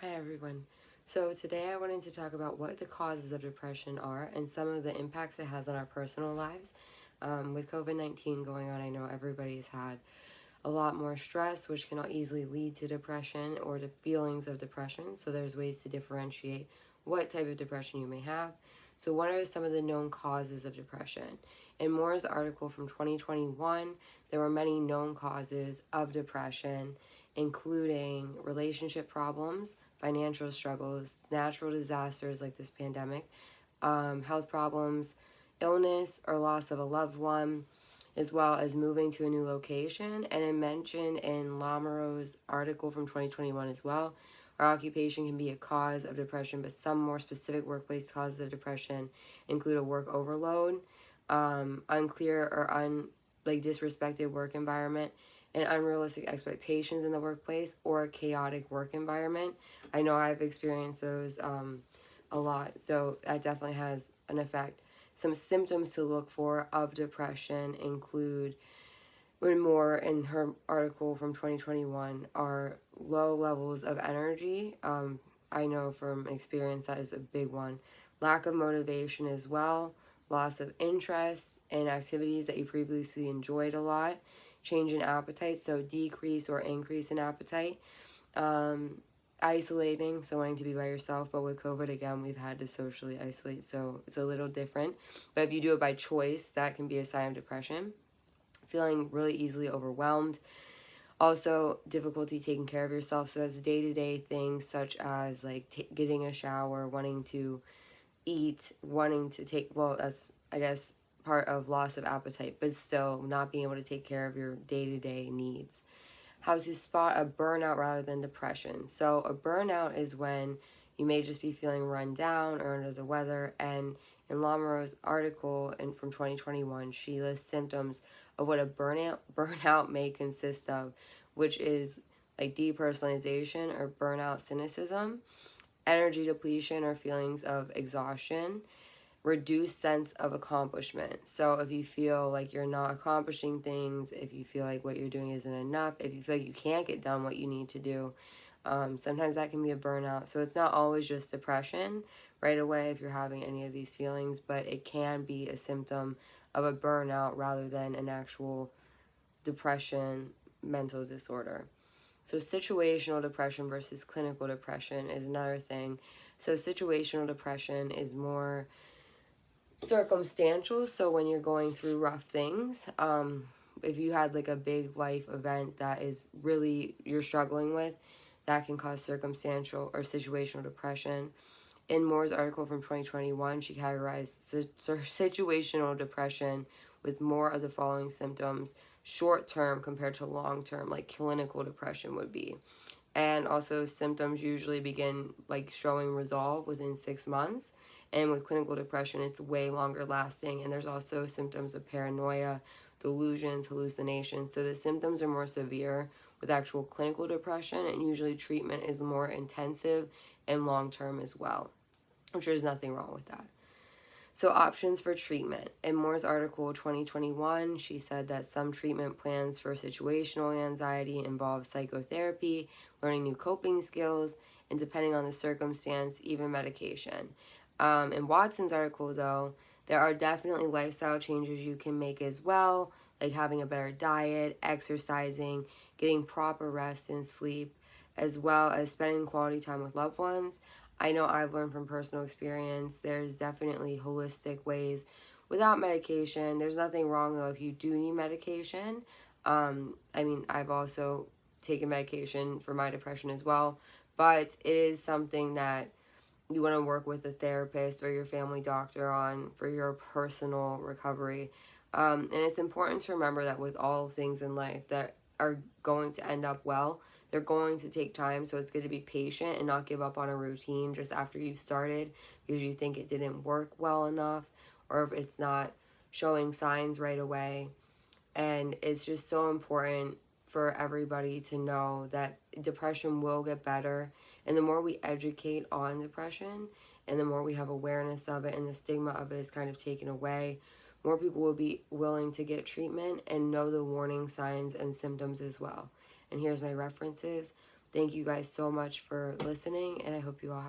Hi everyone. So today I wanted to talk about what the causes of depression are and some of the impacts it has on our personal lives. With COVID-19 going on, I know everybody's had a lot more stress, which can easily lead to depression or to feelings of depression. So there's ways to differentiate what type of depression you may have. So what are some of the known causes of depression? In Moore's article from 2021, there were many known causes of depression, including relationship problems, financial struggles, natural disasters like this pandemic, health problems, illness or loss of a loved one, as well as moving to a new location. And it mentioned in Lamoureux's article from 2021 as well, our occupation can be a cause of depression, but some more specific workplace causes of depression include a work overload, unclear or like disrespected work environment, and unrealistic expectations in the workplace, or a chaotic work environment. I know I've experienced those a lot, so that definitely has an effect. Some symptoms to look for of depression include, when more in her article from 2021, are low levels of energy. I know from experience that is a big one. Lack of motivation as well, loss of interest in activities that you previously enjoyed a lot, change in appetite, so decrease or increase in appetite. Um, Isolating, so wanting to be by yourself, but with COVID again, we've had to socially isolate, so it's a little different. But if you do it by choice, that can be a sign of depression. Feeling really easily overwhelmed. Also, difficulty taking care of yourself, so that's day-to-day things such as like getting a shower, wanting to eat, wanting to take, well, that's, I guess, part of loss of appetite, but still not being able to take care of your day-to-day needs. How to spot a burnout rather than depression. So a burnout is when you may just be feeling run down or under the weather. And in Lamoureux's article from 2021, she lists symptoms of what a burnout may consist of, which is like depersonalization or burnout cynicism, energy depletion or feelings of exhaustion, reduced sense of accomplishment. So if you feel like you're not accomplishing things, if you feel like what you're doing isn't enough, if you feel like you can't get done what you need to do, sometimes that can be a burnout. So it's not always just depression right away if you're having any of these feelings, but it can be a symptom of a burnout rather than an actual depression mental disorder. So situational depression versus clinical depression is another thing. So situational depression is more circumstantial. So when you're going through rough things, if you had like a big life event that is really you're struggling with, that can cause circumstantial or situational depression. In Moore's article from 2021, she categorized situational depression with more of the following symptoms: short term compared to long term, like clinical depression would be. And also, symptoms usually begin like showing resolve within 6 months. And with clinical depression, it's way longer lasting. And there's also symptoms of paranoia, delusions, hallucinations. So the symptoms are more severe with actual clinical depression, and usually treatment is more intensive and long term as well, which there's nothing wrong with that. So, options for treatment. In Moore's article 2021, she said that some treatment plans for situational anxiety involve psychotherapy, learning new coping skills, and depending on the circumstance, even medication. In Watson's article, though, there are definitely lifestyle changes you can make as well, like having a better diet, exercising, getting proper rest and sleep, as well as spending quality time with loved ones. I know I've learned from personal experience, there's definitely holistic ways without medication. There's nothing wrong, though, if you do need medication. I've also taken medication for my depression as well, but it is something that you want to work with a therapist or your family doctor on for your personal recovery. And it's important to remember that with all things in life that are going to end up well, they're going to take time. So it's good to be patient and not give up on a routine just after you started because you think it didn't work well enough, or if it's not showing signs right away. And it's just so important for everybody to know that depression will get better. And the more we educate on depression and the more we have awareness of it and the stigma of it is kind of taken away, more people will be willing to get treatment and know the warning signs and symptoms as well. And here's my references. Thank you guys so much for listening, and I hope you all have